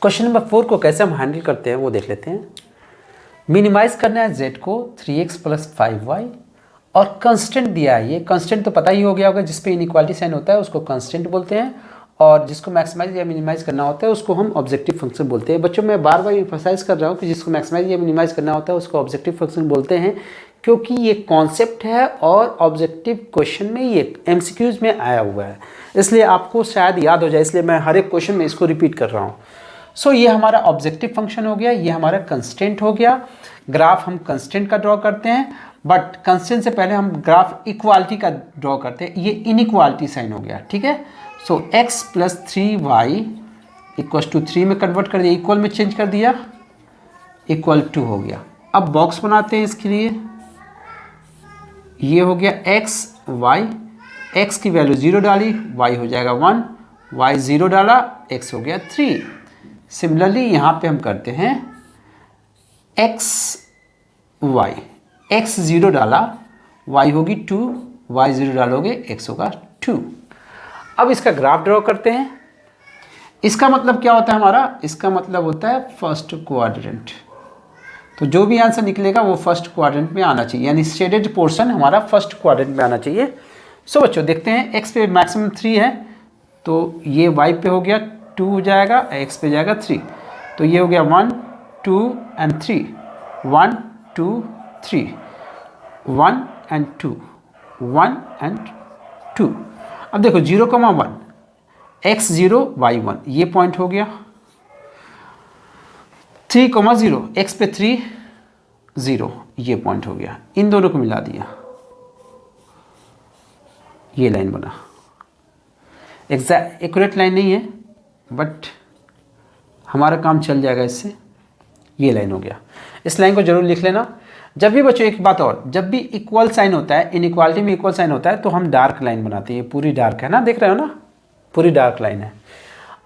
Question number 4 को कैसे हम हैंडल करते हैं वो देख लेते हैं। मिनिमाइज करना है z को 3x + 5y और कंस्टेंट दिया है। ये कंस्टेंट तो पता ही हो गया होगा, जिस पे इनइक्वालिटी साइन होता है उसको कंस्टेंट बोलते हैं, और जिसको मैक्सिमाइज या मिनिमाइज करना होता है उसको हम ऑब्जेक्टिव फंक्शन बोलते हैं। बच्चों मैं बार बार एम्फसाइज कर रहा हूँ कि जिसको मैक्सिमाइज या मिनिमाइज करना होता है उसको ऑब्जेक्टिव फंक्शन बोलते हैं, क्योंकि ये कॉन्सेप्ट है और ऑब्जेक्टिव क्वेश्चन में ये एमसीक्यूज में आया हुआ है, इसलिए आपको शायद याद हो जाए, इसलिए मैं हर एक क्वेश्चन में इसको रिपीट कर रहा हूँ। सो ये हमारा ऑब्जेक्टिव फंक्शन हो गया, ये हमारा कंस्टेंट हो गया। ग्राफ हम कंस्टेंट का ड्रॉ करते हैं, बट कंस्टेंट से पहले हम ग्राफ इक्वालिटी का ड्रॉ करते हैं। ये इनइक्वालिटी साइन हो गया, ठीक है। सो x + 3y = 3 में कन्वर्ट कर दिया, इक्वल में चेंज कर दिया, = हो गया। अब बॉक्स बनाते हैं इसके लिए। ये हो गया x y, x की वैल्यू 0 डाली, y हो जाएगा 1, y 0 डाला, x हो गया 3। सिमिलरली यहाँ पे हम करते हैं x y, x 0 डाला, y होगी 2, y 0 डालोगे x होगा 2। अब इसका ग्राफ ड्रॉ करते हैं। इसका मतलब क्या होता है हमारा, इसका मतलब होता है फर्स्ट क्वाड्रेंट। तो जो भी आंसर निकलेगा वो फर्स्ट क्वाड्रेंट में आना चाहिए, यानी शेडेड पोर्शन हमारा फर्स्ट क्वाड्रेंट में आना चाहिए। सो बच्चों देखते हैं, x पे मैक्सिमम 3 है, तो ये y पे हो गया 2 हो जाएगा, x पे जाएगा 3, तो ये हो गया 1 2 and 3, 1 2 3, 1 and 2, 1 and 2। अब देखो 0,1, x 0 y 1, ये पॉइंट हो गया। 3,0, x पे 3 0, ये पॉइंट हो गया। इन दोनों को मिला दिया, ये लाइन बना। एग्जैक्ट एक्यूरेट लाइन नहीं है, बट हमारा काम चल जाएगा इससे। ये लाइन हो गया, इस लाइन को जरूर लिख लेना। जब भी बच्चों एक बात और, जब भी इक्वल साइन होता है, इनइक्वालिटी में इक्वल साइन होता है, तो हम डार्क लाइन बनाते हैं। ये पूरी डार्क है ना, देख रहे हो ना, पूरी डार्क लाइन है।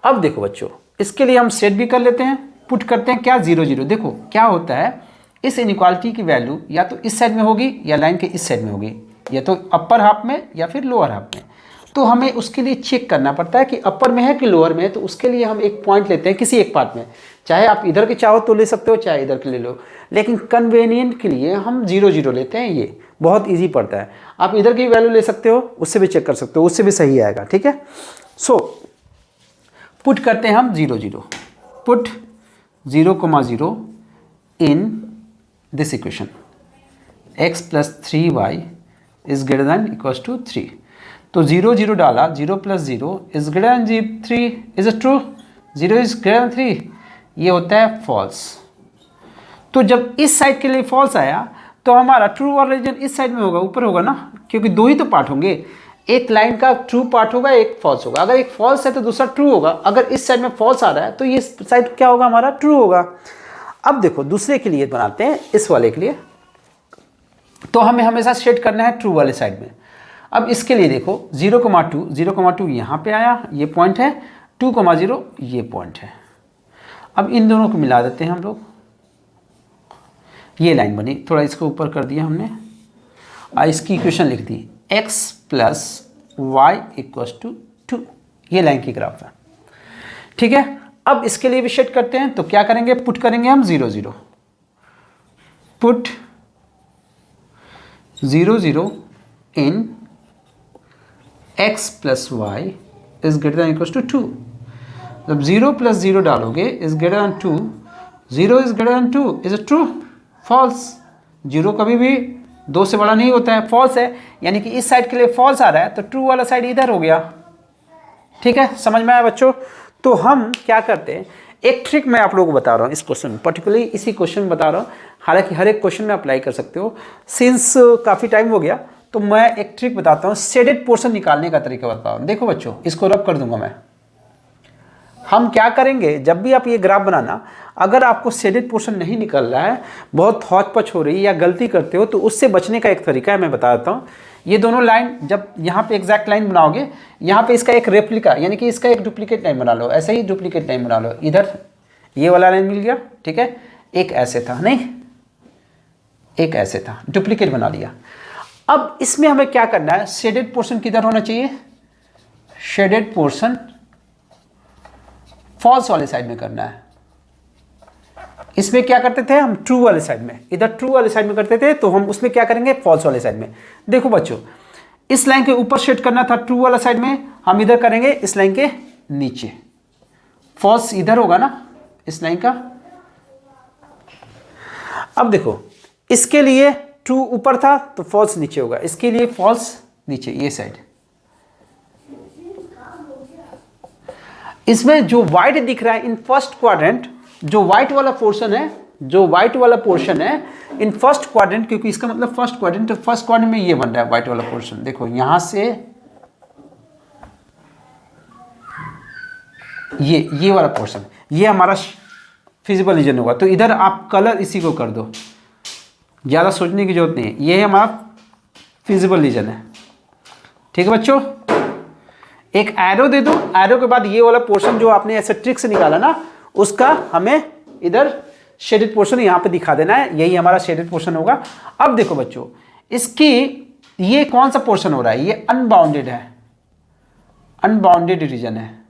अब देखो बच्चों, इसके लिए हम सेट भी कर लेते हैं, पुट करते हैं क्या 0 0। देखो क्या होता है, इस इनइक्वालिटी की वैल्यू या तो इस साइड में होगी या लाइन के इस साइड में होगी, या तो अपर हाफ में या फिर लोअर हाफ में। तो हमें उसके लिए चेक करना पड़ता है कि अपर में है कि लोअर में है। तो उसके लिए हम एक पॉइंट लेते हैं किसी एक पार्ट में, चाहे आप इधर के चाहो तो ले सकते हो, चाहे इधर के ले लो, लेकिन कन्वीनियंट के लिए हम 0 0 लेते हैं। ये बहुत ईजी पड़ता है, आप इधर की वैल्यू ले सकते हो, उससे भी चेक कर सकते हो, उससे भी सही आएगा, ठीक है। सो पुट करते हैं हम 0 0, put 0,0 in this equation, x + 3y > 3। तो 0 0 डाला, 0 + 0 > 3 is a true, 0 is greater 3, ये होता है फॉल्स। तो जब इस साइड के लिए फॉल्स आया तो हमारा ट्रू वाला रीजन इस साइड में होगा, ऊपर होगा ना, क्योंकि दो ही तो पार्ट होंगे, एक लाइन का ट्रू पार्ट होगा, एक फॉल्स होगा। अगर एक फॉल्स है तो दूसरा ट्रू होगा। अगर इस साइड में फॉल्स आ रहा है तो ये साइड क्या होगा, हमारा ट्रू होगा। अब देखो दूसरे के लिए बनाते हैं, इस वाले के लिए, तो हमें हमेशा सेट करना है ट्रू वाले साइड में। अब इसके लिए देखो 0,2 यहाँ पे आया, ये पॉइंट है, 2,0 ये पॉइंट है। अब इन दोनों को मिला देते हैं हम लोग, ये लाइन बनी, थोड़ा इसको ऊपर कर दिया हमने, और इसकी इक्वेशन लिख दी, x + y = 2, ये लाइन की ग्राफ है, ठीक है। अब इसके लिए भी सेट करते हैं, तो क्या करेंगे, पुट करेंगे हम 0 0, पुट 0 0 इन x + y > 2। जब 0 + 0 डालोगे > 2, 0 is > 2 is a true, false. 0 कभी भी 2 से बड़ा नहीं होता है, फॉल्स है, यानी कि इस साइड के लिए फॉल्स आ रहा है, तो ट्रू वाला साइड इधर हो गया, ठीक है। समझ में आया बच्चों। तो हम क्या करते हैं, एक ट्रिक मैं आप लोगों को बता रहा हूँ इस क्वेश्चन में, पर्टिकुलरली इसी क्वेश्चन में बता रहा हूँ, हालांकि हर एक क्वेश्चन में अप्लाई कर सकते हो। सिंस काफ़ी टाइम हो गया तो मैं एक ट्रिक बताता हूँ, शेडेड पोर्शन निकालने का तरीका बताता हूँ। देखो बच्चों, इसको रब कर दूंगा मैं। हम क्या करेंगे, जब भी आप ये ग्राफ बनाना, अगर आपको शेडेड पोर्शन नहीं निकल रहा है, बहुत हौच-पच हो रही है या गलती करते हो, तो उससे बचने का एक तरीका है, मैं बता देता हूँ। ये दोनों लाइन जब यहाँ पे एग्जैक्ट लाइन बनाओगे, यहाँ पे इसका एक रेप्लिका यानी कि इसका एक डुप्लीकेट लाइन बना लो, ऐसे ही डुप्लीकेट लाइन बना लो। इधर ये वाला लाइन मिल गया, ठीक है, एक ऐसे था, नहीं एक ऐसे था, डुप्लीकेट बना लिया। अब इसमें हमें क्या करना है, शेडेड पोर्शन किधर होना चाहिए, शेडेड पोर्शन फॉल्स वाले साइड में करना है। इसमें क्या करते थे हम, ट्रू वाले साइड में, इधर ट्रू वाले साइड में करते थे, तो हम उसमें क्या करेंगे, फॉल्स वाले साइड में। देखो बच्चों, इस लाइन के ऊपर सेट करना था ट्रू वाला साइड में, हम इधर करेंगे इस लाइन के नीचे। फॉल्स इधर होगा ना इस लाइन का। अब देखो, इसके लिए ट्रू ऊपर था तो फॉल्स नीचे होगा, इसके लिए फॉल्स नीचे, ये साइड। इसमें जो व्हाइट दिख रहा है इन फर्स्ट क्वाड्रेंट, जो व्हाइट वाला पोर्शन है, जो व्हाइट वाला पोर्शन है इन फर्स्ट क्वाड्रेंट, क्योंकि इसका मतलब फर्स्ट क्वाड्रेंट, तो फर्स्ट क्वाड्रेंट में ये बन रहा है व्हाइट वाला पोर्शन। देखो यहां से ये वाला पोर्शन, ये हमारा फिजिबल रीजन होगा। तो इधर आप कलर इसी को कर दो, ज़्यादा सोचने की जरूरत नहीं है, ये हमारा फिजिबल रीजन है। ठीक है बच्चों, एक एरो दे दो, एरो के बाद ये वाला पोर्शन जो आपने ऐसे ट्रिक से निकाला ना, उसका हमें इधर शेडेड पोर्शन यहाँ पे दिखा देना है, यही हमारा शेडेड पोर्शन होगा। अब देखो बच्चों, इसकी ये कौन सा पोर्शन हो रहा है, ये अनबाउंडेड है, अनबाउंडेड रीजन है।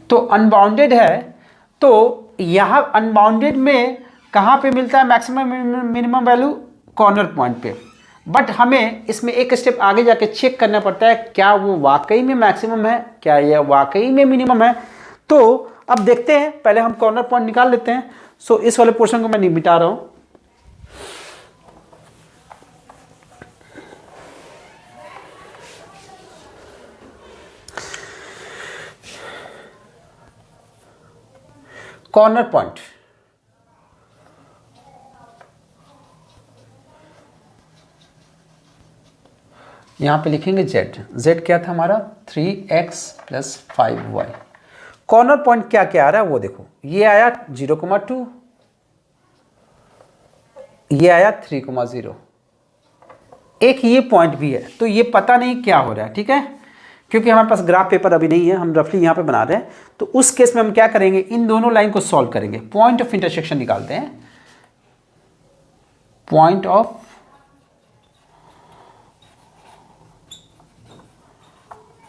तो अनबाउंडेड है, तो यहां अनबाउंडेड में कहां पे मिलता है maximum minimum value, corner point पे। बट हमें इसमें एक स्टेप आगे जाके चेक करना पड़ता है, क्या वो वाकई में मैक्सिमम है, क्या यह वाकई में मिनिमम है। तो अब देखते हैं, पहले हम कॉर्नर पॉइंट निकाल लेते हैं। सो इस वाले पोर्शन को मैं नहीं मिटा रहा हूं, कॉर्नर पॉइंट। यहां पे लिखेंगे z, z क्या था हमारा 3x + 5y। कॉर्नर पॉइंट क्या क्या आ रहा है वो देखो, ये आया 0,2, ये आया 3,0, एक ये पॉइंट भी है। तो ये पता नहीं क्या हो रहा है, ठीक है, क्योंकि हमारे पास ग्राफ पेपर अभी नहीं है, हम रफली यहाँ पे बना रहे हैं। तो उस केस में हम क्या करेंगे, इन दोनों लाइन को सॉल्व करेंगे, पॉइंट ऑफ इंटरसेक्शन निकालते हैं, पॉइंट ऑफ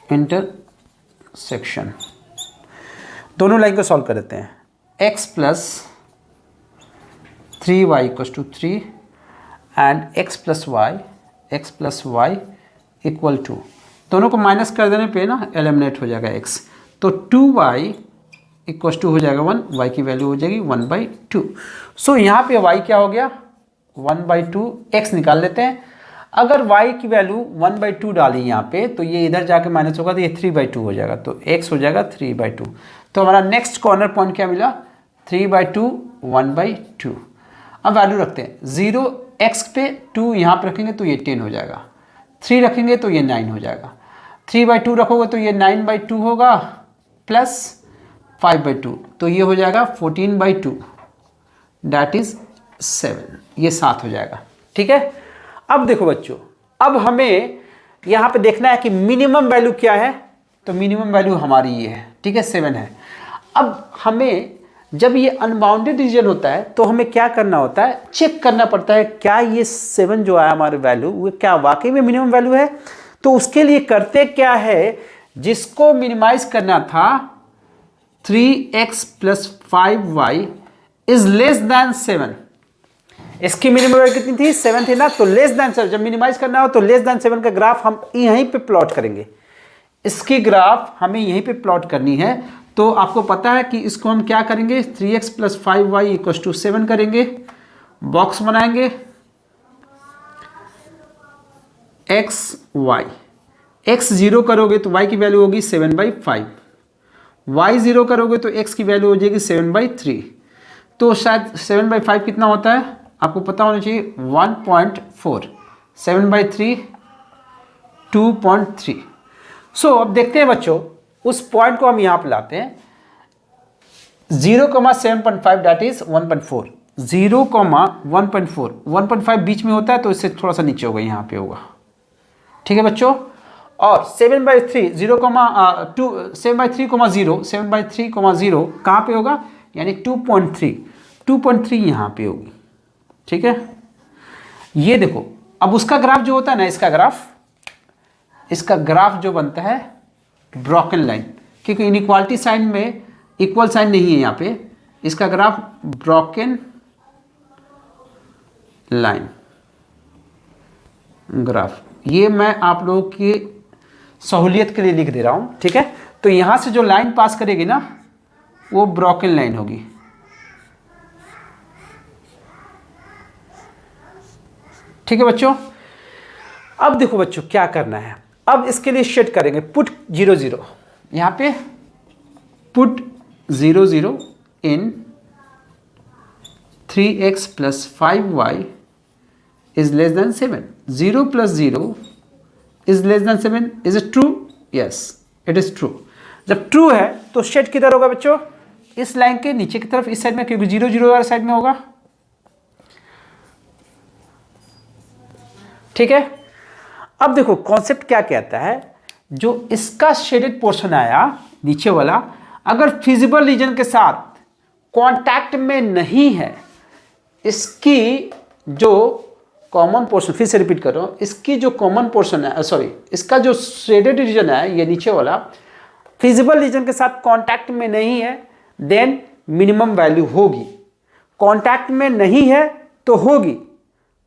इंटरसेक्शन। दोनों लाइन को सॉल्व कर देते हैं। x + 3y = 3 and x + y = 2। दोनों को माइनस कर देने पे ना एलिमिनेट हो जाएगा x। तो 2y = हो जाएगा 1, y की वैल्यू हो जाएगी 1/2। सो यहाँ पे y क्या हो गया 1/2, x निकाल लेते हैं। अगर y की वैल्यू 1/2 डाली यहाँ पे, तो ये इधर जाके माइनस होगा तो ये 3/2 हो जाएगा, तो x हो जाएगा 3/2। तो हमारा नेक्स्ट कॉर्नर पॉइंट क्या मिला, 3/2 1/2। अब वैल्यू रखते हैं, 0 x पे 2 यहाँ पे रखेंगे तो ये 10 हो जाएगा, 3 रखेंगे तो ये 9 हो जाएगा, 3/2 रखोगे तो ये 9/2 होगा, प्लस 5/2 तो ये हो जाएगा 14/2, दैट इज 7, ये 7 हो जाएगा। ठीक है, अब देखो बच्चों, अब हमें यहाँ पे देखना है कि मिनिमम वैल्यू क्या है। तो मिनिमम वैल्यू हमारी ये है, ठीक है, 7 है। अब हमें जब ये अनबाउंडेड रीजन होता है तो हमें क्या करना होता है, चेक करना पड़ता है क्या ये 7 जो आया हमारे वैल्यू वो क्या वाकई में मिनिमम वैल्यू है। तो उसके लिए करते क्या है, जिसको मिनिमाइज करना था 3x + 5y is less than 7, इसकी मिनिमम वैल्यू कितनी थी 7 थी ना, तो लेस दैन 7 जब मिनिमाइज करना हो तो लेस दैन 7 का ग्राफ हम यहीं पे प्लॉट करेंगे, इसकी ग्राफ हमें यहीं पे प्लॉट करनी है। तो आपको पता है कि इसको हम क्या करेंगे, 3x + 5y = 7 करेंगे, बॉक्स बनाएंगे x y, x 0 करोगे तो y की वैल्यू होगी 7/5, y 0 करोगे तो x की वैल्यू हो जाएगी 7/3। तो शायद 7/5 कितना होता है आपको पता होना चाहिए, 1.4, 7/3 2.3। सो अब देखते हैं बच्चों, उस पॉइंट को हम यहाँ पे लाते हैं, 0,7.5 दैट इज 1.4, 0,1.4, 1.5 बीच में होता है तो इससे थोड़ा सा नीचे होगा, यहाँ पे होगा। ठीक है बच्चों, और 7/3 7/3,0 कहाँ पे होगा, यानी 2.3 यहाँ पे होगी। ठीक है, ये देखो अब उसका ग्राफ जो होता है ना, इसका ग्राफ जो बनता है ब्रोकन लाइन, क्योंकि इनइक्वालिटी साइन में इक्वल साइन नहीं है यहाँ पे, इसका ग्राफ ब्रोकन लाइन ग्राफ। ये मैं आप लोगों की सहूलियत के लिए लिख दे रहा हूँ, ठीक है। तो यहाँ से जो लाइन पास करेगी ना वो ब्रोकन लाइन होगी। ठीक है बच्चों। अब देखो बच्चों क्या करना है, अब इसके लिए सेट करेंगे पुट 0 0, यहाँ पे put 0 0 in 3x + 5y is less than 7. 0 + 0 is less than 7. Is it true? Yes, it is true. जब ट्रू है तो सेट किधर होगा बच्चों? इस लाइन के नीचे की तरफ, इस साइड में, क्योंकि 0 0 वाले साइड में होगा। ठीक है। अब देखो कॉन्सेप्ट क्या कहता है, जो इसका शेडेड पोर्शन आया नीचे वाला, अगर फिजिबल रीजन के साथ कांटेक्ट में नहीं है, इसकी जो कॉमन पोर्शन, फिर से रिपीट कर रहा हूँ, इसकी जो कॉमन पोर्शन है, सॉरी, इसका जो शेडेड रीजन है ये नीचे वाला, फिजिबल रीजन के साथ कांटेक्ट में नहीं है, देन मिनिमम वैल्यू होगी। कांटेक्ट में नहीं है तो होगी,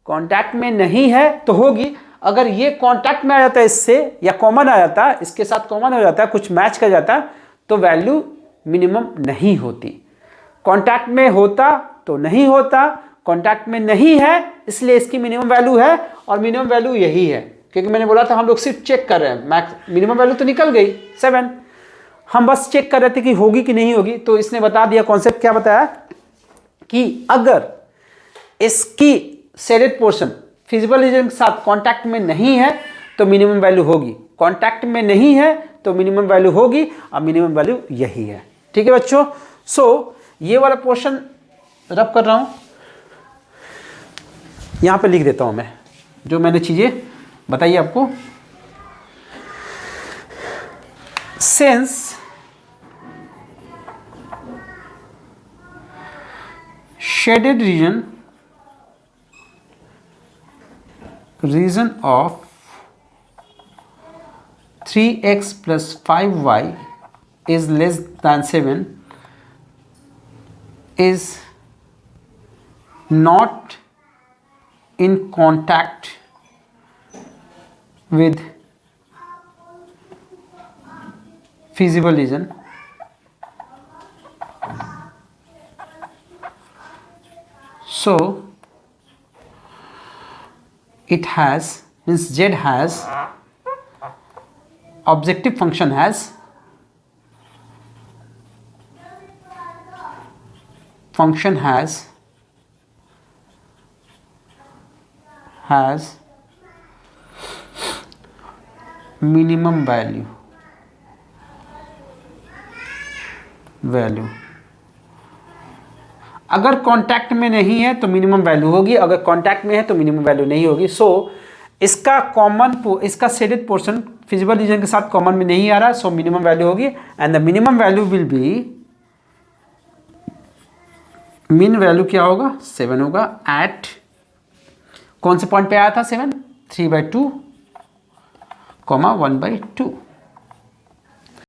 कांटेक्ट में नहीं है तो होगी। अगर ये कांटेक्ट में आ जाता है इससे, या कॉमन आ जाता है, इसके साथ कॉमन हो जाता है, कुछ मैच कर जाता है, तो वैल्यू मिनिमम नहीं होती। कांटेक्ट में होता तो नहीं होता, कांटेक्ट में नहीं है इसलिए इसकी मिनिमम वैल्यू है, और मिनिमम वैल्यू यही है, क्योंकि मैंने बोला था हम लोग सिर्फ चेक कर रहे हैं। मैक्स मिनिमम वैल्यू तो निकल गई 7, हम बस चेक कर रहे थे कि होगी कि नहीं होगी। तो इसने बता दिया, कॉन्सेप्ट क्या बताया कि अगर इसकी शेडेड पोर्शन फिजिबल रीजन के साथ कांटेक्ट में नहीं है तो मिनिमम वैल्यू होगी, कांटेक्ट में नहीं है तो मिनिमम वैल्यू होगी, और मिनिमम वैल्यू यही है। ठीक है बच्चों। सो ये वाला पोर्शन रब कर रहा हूं, यहां पे लिख देता हूं मैं जो मैंने चीजें बताई आपको। Since shaded region of 3x + 5y is less than 7 is not in contact with feasible region, so it has, means Z has, objective function has minimum value अगर कांटेक्ट में नहीं है तो मिनिमम वैल्यू होगी, अगर कांटेक्ट में है तो मिनिमम वैल्यू नहीं होगी। सो इसका शेडेड पोर्शन फिजिबल रीजन के साथ कॉमन में नहीं आ रहा, सो मिनिमम वैल्यू होगी, and the minimum value will be, मिन वैल्यू क्या होगा? 7 होगा। एट कौन से पॉइंट पे आया था 7? 3/2, 1/2।